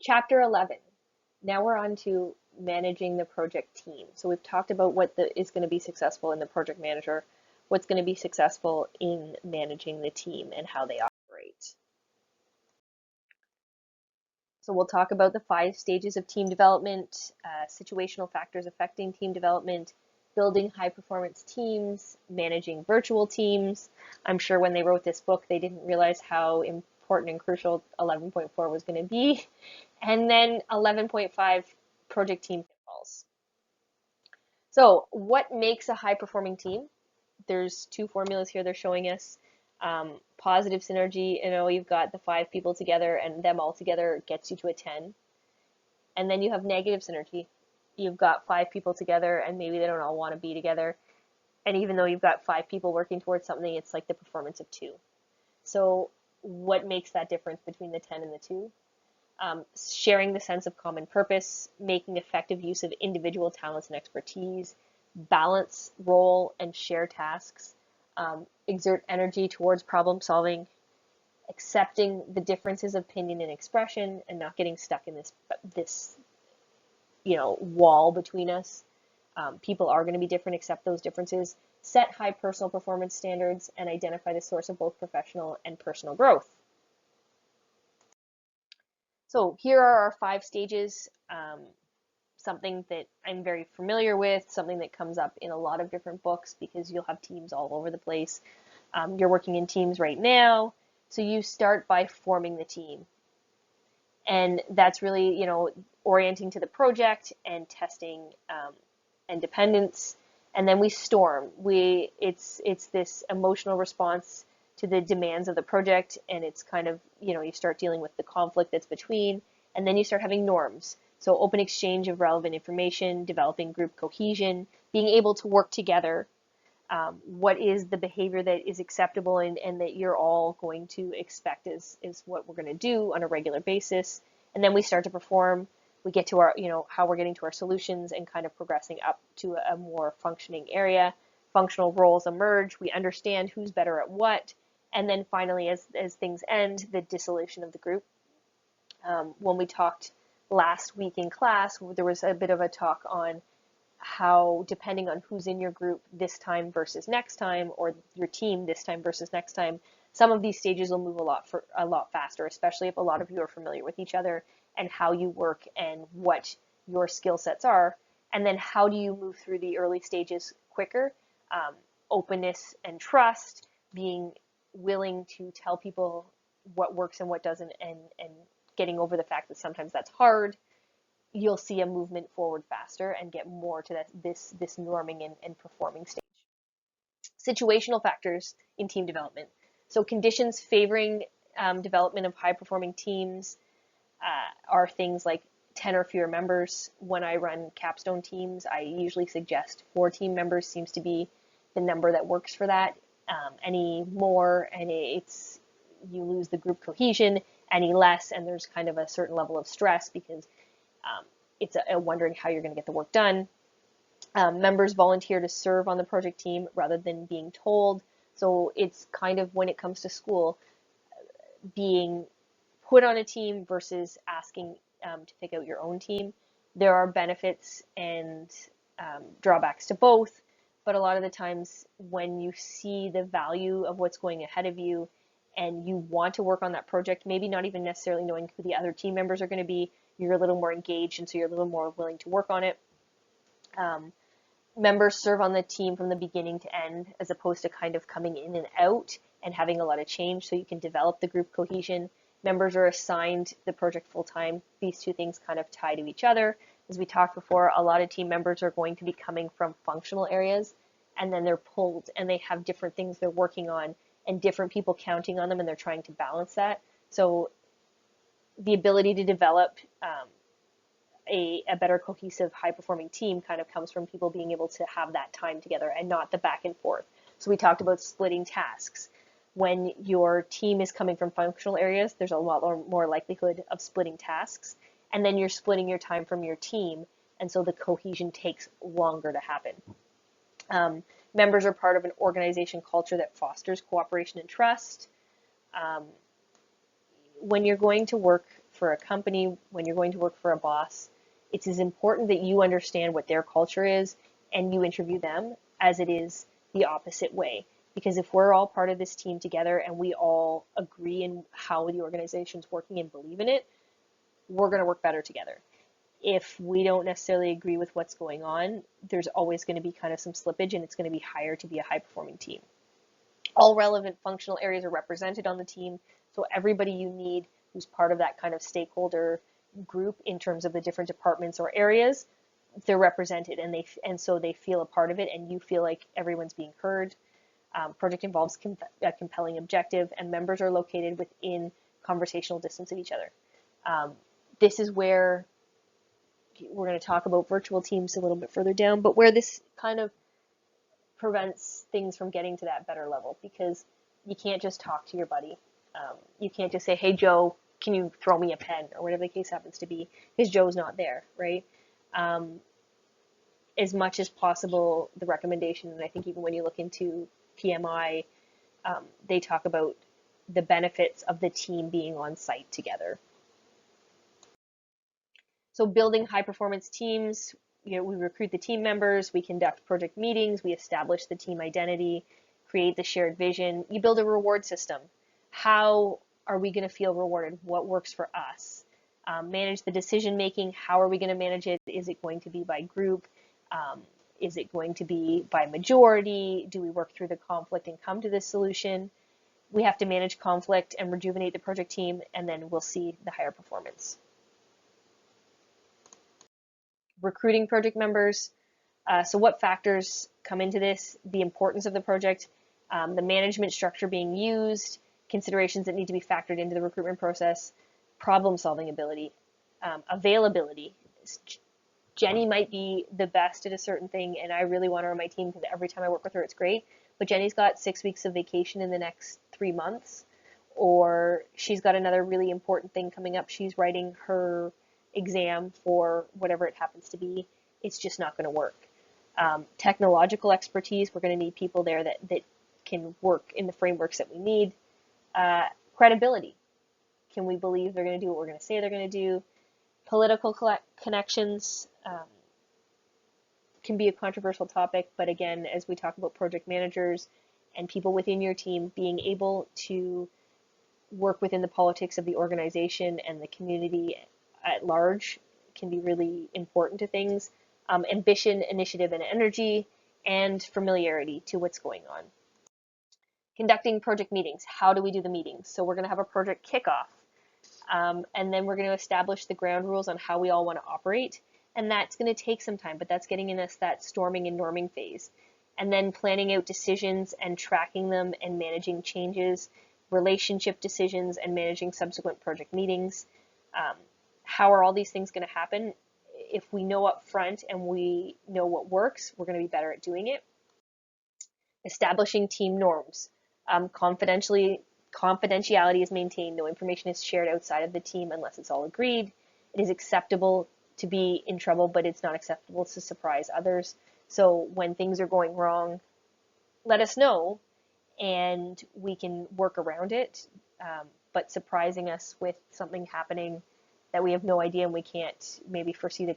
Chapter 11. Now we're on to managing the project team. So we've talked about what is going to be successful in the project manager, what's going to be successful in managing the team and how they operate. So we'll talk about the 5 stages of team development, situational factors affecting team development, building high performance teams, managing virtual teams. I'm sure when they wrote this book, they didn't realize how important and crucial 11.4 was going to be. And then 11.5, project team pitfalls. So what makes a high performing team? There's 2 formulas here they're showing us. Positive synergy, you've got the 5 people together and them all together gets you to a 10. And then you have negative synergy. You've got 5 people together and maybe they don't all want to be together. And even though you've got 5 people working towards something, it's like the performance of 2. So what makes that difference between the 10 and the 2? Sharing the sense of common purpose, making effective use of individual talents and expertise, balance role and share tasks, exert energy towards problem solving, accepting the differences of opinion and expression, and not getting stuck in this wall between us. People are going to be different, accept those differences, set high personal performance standards, and identify the source of both professional and personal growth. So here are our 5 stages. Something that I'm very familiar with, something that comes up in a lot of different books because you'll have teams all over the place. You're working in teams right now, so you start by forming the team. And that's really, orienting to the project and testing and dependence. And then we storm. It's this emotional response to the demands of the project, and it's kind of, you start dealing with the conflict that's between, and then you start having norms. So open exchange of relevant information, developing group cohesion, being able to work together. What is the behavior that is acceptable and that you're all going to expect is what we're going to do on a regular basis. And then we start to perform. We get to our, how we're getting to our solutions and kind of progressing up to a more functioning area. Functional roles emerge. We understand who's better at what. And then finally, as things end, the dissolution of the group. When we talked last week in class, there was a bit of a talk on how, depending on who's in your group this time versus next time, or your team this time versus next time, some of these stages will move a lot faster, especially if a lot of you are familiar with each other and how you work and what your skill sets are. And then how do you move through the early stages quicker? Openness and trust, being willing to tell people what works and what doesn't, and getting over the fact that sometimes that's hard. You'll see a movement forward faster and get more to this norming and performing stage. Situational factors in team development. So conditions favoring development of high performing teams are things like 10 or fewer members. When I run capstone teams, I usually suggest 4 team members seems to be the number that works for that. Any more and you lose the group cohesion. Any less and there's kind of a certain level of stress because it's wondering how you're going to get the work done. Members volunteer to serve on the project team rather than being told. So it's kind of, when it comes to school, being put on a team versus asking to pick out your own team. There are benefits and drawbacks to both, but a lot of the times when you see the value of what's going ahead of you and you want to work on that project, maybe not even necessarily knowing who the other team members are going to be, you're a little more engaged and so you're a little more willing to work on it. Members serve on the team from the beginning to end as opposed to kind of coming in and out and having a lot of change, so you can develop the group cohesion. Members are assigned the project full-time. These 2 things kind of tie to each other. As we talked before, a lot of team members are going to be coming from functional areas and then they're pulled and they have different things they're working on and different people counting on them and they're trying to balance that. So the ability to develop a better cohesive, high-performing team kind of comes from people being able to have that time together and not the back and forth. So we talked about splitting tasks. When your team is coming from functional areas, there's a lot more likelihood of splitting tasks. And then you're splitting your time from your team, and so the cohesion takes longer to happen. Members are part of an organization culture that fosters cooperation and trust. When you're going to work for a company, when you're going to work for a boss, it's as important that you understand what their culture is and you interview them as it is the opposite way. Because if we're all part of this team together and we all agree in how the organization's working and believe in it, we're going to work better together. If we don't necessarily agree with what's going on, there's always going to be kind of some slippage and it's going to be higher to be a high performing team. All relevant functional areas are represented on the team, so everybody you need who's part of that kind of stakeholder group in terms of the different departments or areas, they're represented and so they feel a part of it and you feel like everyone's being heard. Project involves a compelling objective and members are located within conversational distance of each other. This is where we're going to talk about virtual teams a little bit further down, but where this kind of prevents things from getting to that better level, because you can't just talk to your buddy. You can't just say, hey, Joe, can you throw me a pen, or whatever the case happens to be, because Joe's not there, right? As much as possible, the recommendation, and I think even when you look into PMI, they talk about the benefits of the team being on site together. So building high performance teams, we recruit the team members, we conduct project meetings, we establish the team identity, create the shared vision. You build a reward system. How are we going to feel rewarded? What works for us? Manage the decision making. How are we going to manage it? Is it going to be by group? Is it going to be by majority? Do we work through the conflict and come to this solution? We have to manage conflict and rejuvenate the project team, and then we'll see the higher performance. Recruiting project members. So what factors come into this? The importance of the project, the management structure being used, considerations that need to be factored into the recruitment process, problem-solving ability, availability. Jenny might be the best at a certain thing, and I really want her on my team because every time I work with her, it's great. But Jenny's got 6 weeks of vacation in the next 3 months, or she's got another really important thing coming up. She's writing her exam for whatever it happens to be. It's just not going to work. Technological expertise, we're going to need people there that can work in the frameworks that we need. Credibility, can we believe they're going to do what we're going to say they're going to do? Political connections can be a controversial topic, but again, as we talk about project managers and people within your team, being able to work within the politics of the organization and the community at large can be really important to things. Ambition, initiative, and energy, and familiarity to what's going on. Conducting project meetings. How do we do the meetings? So we're going to have a project kickoff, and then we're going to establish the ground rules on how we all want to operate, and that's going to take some time, but that's getting in us that storming and norming phase. And then planning out decisions and tracking them and managing changes, relationship decisions, and managing subsequent project meetings. How are all these things going to happen? If we know up front and we know what works, we're going to be better at doing it. Establishing team norms. Confidentiality is maintained. No information is shared outside of the team unless it's all agreed. It is acceptable to be in trouble, but it's not acceptable to surprise others. So when things are going wrong, let us know and we can work around it. But surprising us with something happening that we have no idea and we can't maybe foresee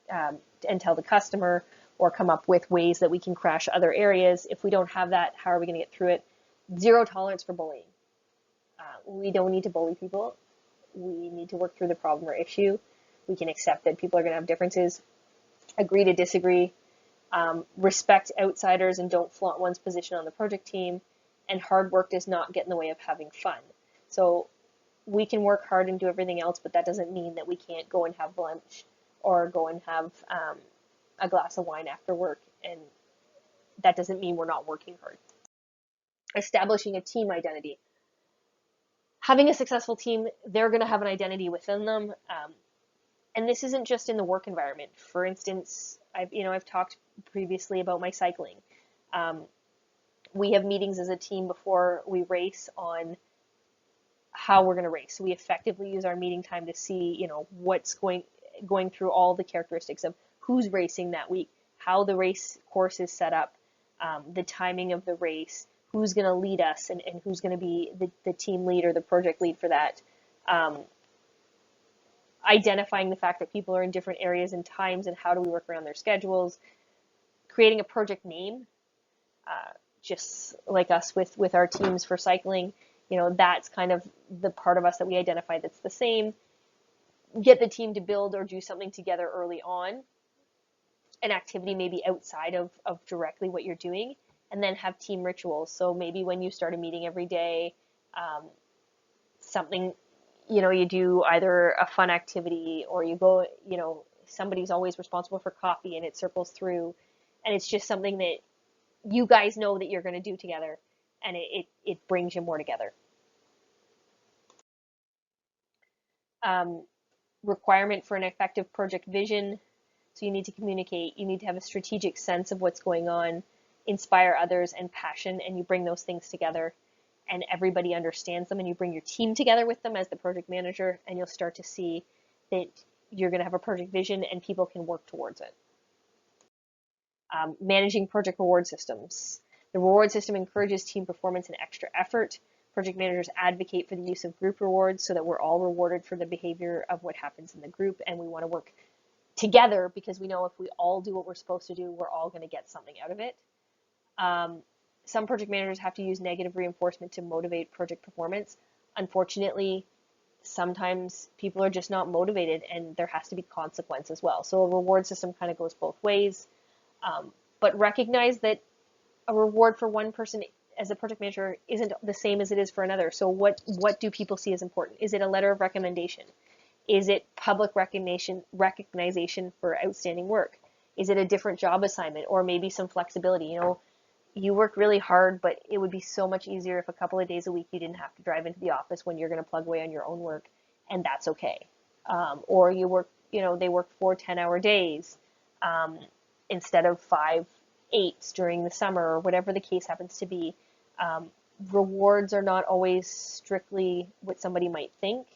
and tell the customer, or come up with ways that we can crash other areas. If we don't have that, how are we going to get through it? Zero tolerance for bullying. We don't need to bully people. We need to work through the problem or issue. We can accept that people are going to have differences, agree to disagree, respect outsiders and don't flaunt one's position on the project team, and hard work does not get in the way of having fun. So we can work hard and do everything else, but that doesn't mean that we can't go and have lunch or go and have a glass of wine after work, and that doesn't mean we're not working hard. Establishing a team identity. Having a successful team, they're going to have an identity within them, and this isn't just in the work environment. For instance, I've talked previously about my cycling. We have meetings as a team before we race on how we're going to race. So we effectively use our meeting time to see, what's going through all the characteristics of who's racing that week, how the race course is set up, the timing of the race, who's going to lead us, and who's going to be the team lead or the project lead for that. identifying the fact that people are in different areas and times and how do we work around their schedules, creating a project name, just like us with our teams for cycling, that's kind of the part of us that we identify that's the same. Get the team to build or do something together early on, an activity maybe outside of directly what you're doing, and then have team rituals. So maybe when you start a meeting every day, something, you do either a fun activity or you go, somebody's always responsible for coffee and it circles through, and it's just something that you guys know that you're going to do together, and it brings you more together. Um, Requirement for an effective project vision. So you need to communicate, you need to have a strategic sense of what's going on, inspire others, and passion, and you bring those things together and everybody understands them, and you bring your team together with them as the project manager, and you'll start to see that you're going to have a project vision and people can work towards it. Managing project reward systems. The reward system encourages team performance and extra effort. Project managers advocate for the use of group rewards so that we're all rewarded for the behavior of what happens in the group, and we want to work together because we know if we all do what we're supposed to do, we're all going to get something out of it. Some project managers have to use negative reinforcement to motivate project performance. Unfortunately, sometimes people are just not motivated, and there has to be consequence as well. So a reward system kind of goes both ways. But recognize that a reward for one person as a project manager isn't the same as it is for another. So what do people see as important? Is it a letter of recommendation? Is it public recognition for outstanding work? Is it a different job assignment, or maybe some flexibility? You work really hard, but it would be so much easier if a couple of days a week you didn't have to drive into the office when you're going to plug away on your own work, and that's okay. Or you work, they work 4 10-hour days instead of 5 8s during the summer, or whatever the case happens to be. Rewards are not always strictly what somebody might think.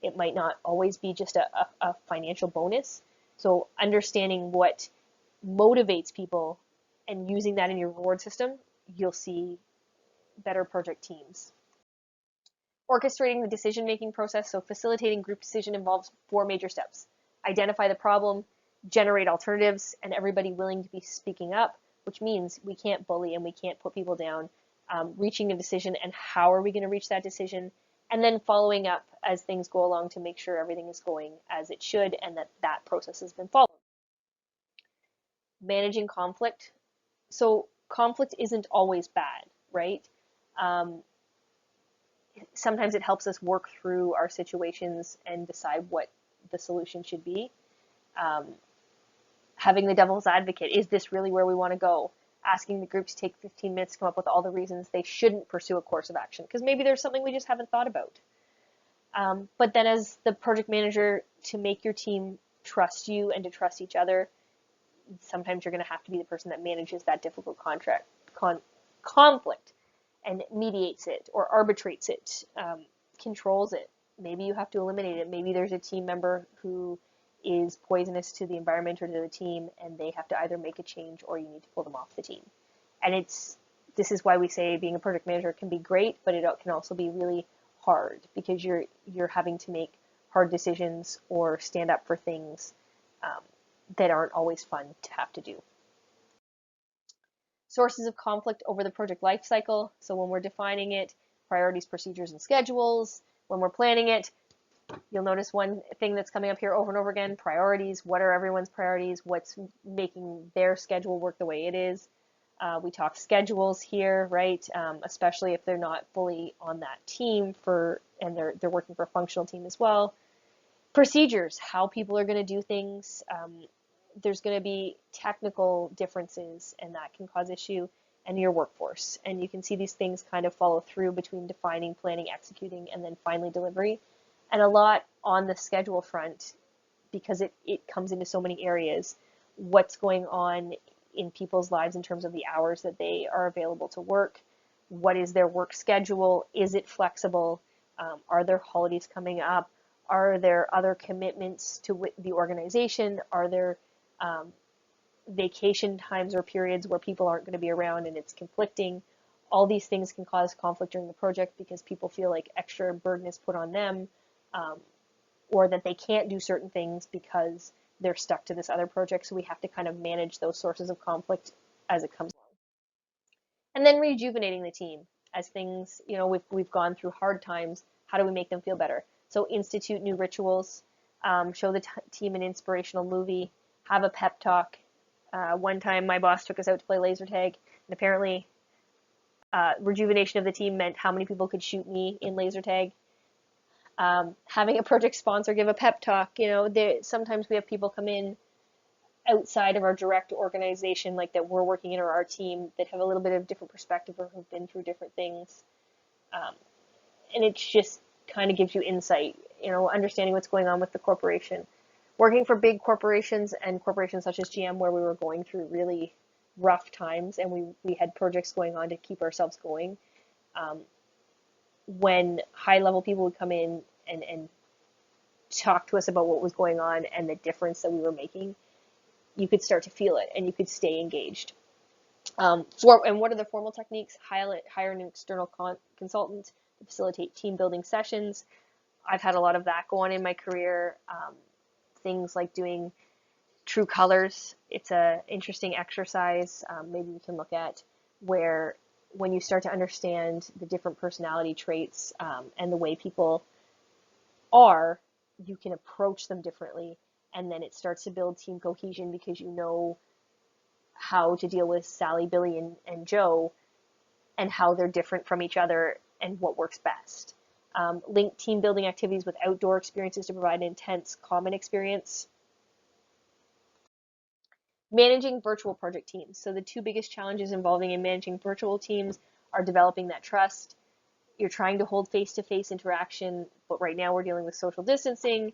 It might not always be just a financial bonus. So understanding what motivates people and using that in your reward system, you'll see better project teams. Orchestrating the decision-making process. So facilitating group decision involves 4 major steps. Identify the problem, generate alternatives, and everybody willing to be speaking up, which means we can't bully and we can't put people down. Reaching a decision, and how are we going to reach that decision? And then following up as things go along to make sure everything is going as it should and that process has been followed. Managing conflict. So conflict isn't always bad, right? Sometimes it helps us work through our situations and decide what the solution should be. Having the devil's advocate, is this really where we want to go? Asking the group to take 15 minutes to come up with all the reasons they shouldn't pursue a course of action, because maybe there's something we just haven't thought about. But then as the project manager, to make your team trust you and to trust each other, sometimes you're going to have to be the person that manages that difficult conflict and mediates it or arbitrates it, controls it. Maybe you have to eliminate it. Maybe there's a team member who is poisonous to the environment or to the team, and they have to either make a change or you need to pull them off the team. And this is why we say being a project manager can be great, but it can also be really hard because you're having to make hard decisions or stand up for things that aren't always fun to have to do. Sources of conflict over the project life cycle. So when we're defining it, priorities, procedures, and schedules. When we're planning it, you'll notice one thing that's coming up here over and over again: priorities. What are everyone's priorities? What's making their schedule work the way it is? We talk schedules here, right? Especially if they're not fully on that team and they're working for a functional team as well. Procedures, how people are going to do things. There's going to be technical differences, and that can cause issue, and your workforce. And you can see these things kind of follow through between defining, planning, executing, and then finally delivery. And a lot on the schedule front, because it comes into so many areas. What's going on in people's lives in terms of the hours that they are available to work? What is their work schedule? Is it flexible? Are there holidays coming up? Are there other commitments to the organization? Are there vacation times or periods where people aren't going to be around and it's conflicting? All these things can cause conflict during the project because people feel like extra burden is put on them. or that they can't do certain things because they're stuck to this other project. So we have to kind of manage those sources of conflict as it comes along. And then rejuvenating the team as things, we've gone through hard times. How do we make them feel better? So institute new rituals, show the team an inspirational movie, have a pep talk. One time my boss took us out to play laser tag, and apparently rejuvenation of the team meant how many people could shoot me in laser tag. Having a project sponsor give a pep talk, sometimes we have people come in outside of our direct organization, like that we're working in, or our team, that have a little bit of different perspective or have been through different things. And it just kind of gives you insight, understanding what's going on with the corporation. Working for big corporations and corporations such as GM, where we were going through really rough times and we had projects going on to keep ourselves going. When high level people would come in and talk to us about what was going on and the difference that we were making, you could start to feel it and you could stay engaged. And what are the formal techniques? Hire an external consultant to facilitate team building sessions. I've had a lot of that go on in my career. Things like doing True Colors. It's an interesting exercise. Maybe we can look at where when you start to understand the different personality traits and the way people are, you can approach them differently. And then it starts to build team cohesion because you know how to deal with Sally, Billy, and Joe, and how they're different from each other and what works best. Link team building activities with outdoor experiences to provide an intense common experience. Managing virtual project teams. So the two biggest challenges involving in managing virtual teams are developing that trust. You're trying to hold face-to-face interaction, but right now we're dealing with social distancing.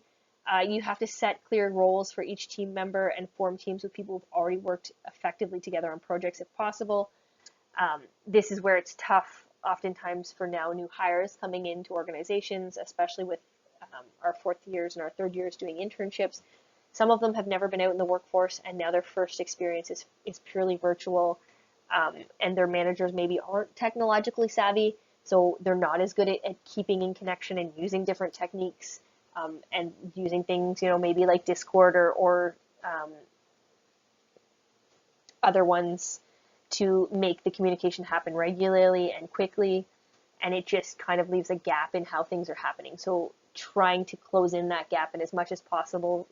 You have to set clear roles for each team member and form teams with people who've already worked effectively together on projects if possible. This is where it's tough oftentimes for now new hires coming into organizations, especially with our fourth years and our third years doing internships. Some of them have never been out in the workforce, and now their first experience is purely virtual, and their managers maybe aren't technologically savvy, so they're not as good at keeping in connection and using different techniques, and using things, maybe like Discord or other ones to make the communication happen regularly and quickly. And it just kind of leaves a gap in how things are happening. So trying to close in that gap and as much as possible,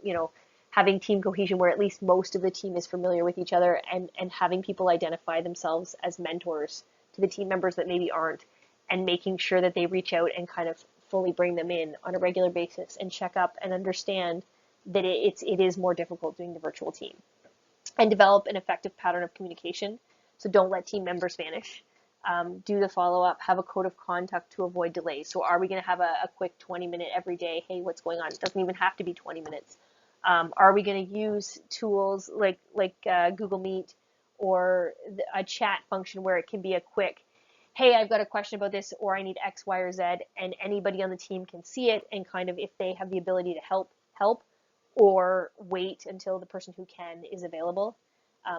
having team cohesion where at least most of the team is familiar with each other, and having people identify themselves as mentors to the team members that maybe aren't, and making sure that they reach out and kind of fully bring them in on a regular basis and check up and understand that it is more difficult doing the virtual team. And develop an effective pattern of communication. So don't let team members vanish. Do the follow-up, have a code of conduct to avoid delays. So are we going to have a quick 20-minute every day, hey, what's going on? It doesn't even have to be 20 minutes. Are we going to use tools like Google Meet or a chat function where it can be a quick, hey, I've got a question about this, or I need X, Y, or Z, and anybody on the team can see it, and kind of if they have the ability to help, or wait until the person who can is available.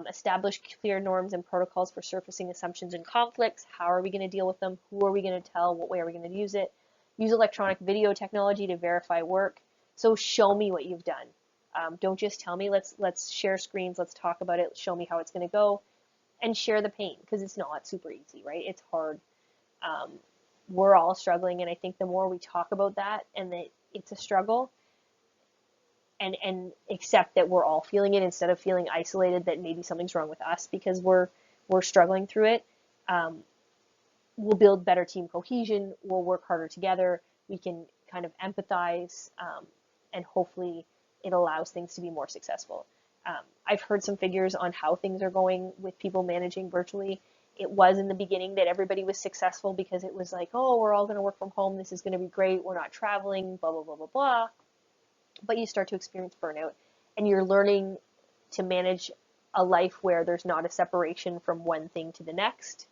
Establish clear norms and protocols for surfacing assumptions and conflicts. How are we going to deal with them? Who are we going to tell? What way are we going to use it? Use electronic video technology to verify work. So show me what you've done. Don't just tell me. Let's share screens. Let's talk about it. Show me how it's going to go, and share the pain, because it's not super easy, right? It's hard. We're all struggling, and I think the more we talk about that and that it's a struggle, and accept that we're all feeling it instead of feeling isolated that maybe something's wrong with us because we're struggling through it, we'll build better team cohesion, we'll work harder together, we can kind of empathize, and hopefully it allows things to be more successful. I've heard some figures on how things are going with people managing virtually. It was in the beginning that everybody was successful because it was like, oh, we're all going to work from home, this is going to be great, we're not traveling, blah, blah, blah, blah, blah. But you start to experience burnout, and you're learning to manage a life where there's not a separation from one thing to the next.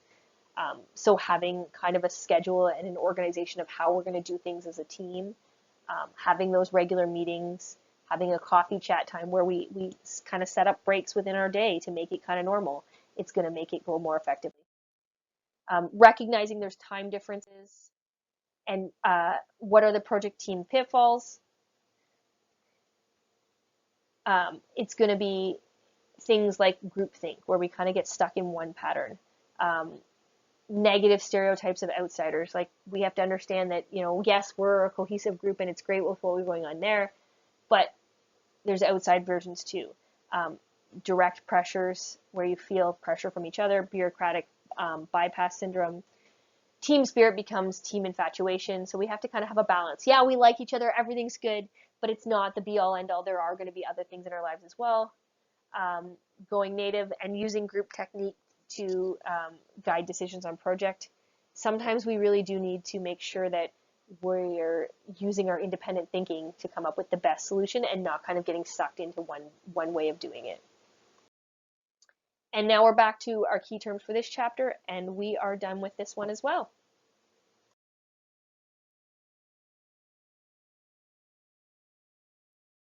So having kind of a schedule and an organization of how we're going to do things as a team, having those regular meetings, having a coffee chat time where we kind of set up breaks within our day to make it kind of normal, it's going to make it go more effectively. Recognizing there's time differences, and what are the project team pitfalls. It's going to be things like groupthink, where we kind of get stuck in one pattern. Um, Negative stereotypes of outsiders. Like, we have to understand that, yes, we're a cohesive group and it's great with what we're going on there, but there's outside versions too. Um, Direct pressures, where you feel pressure from each other, bureaucratic bypass syndrome. Team spirit becomes team infatuation. So we have to kind of have a balance. Yeah, we like each other, everything's good, but it's not the be all end all. There are going to be other things in our lives as well. Um, Going native and using group technique to guide decisions on project. Sometimes we really do need to make sure that we're using our independent thinking to come up with the best solution and not kind of getting sucked into one way of doing it. And now we're back to our key terms for this chapter, and we are done with this one as well.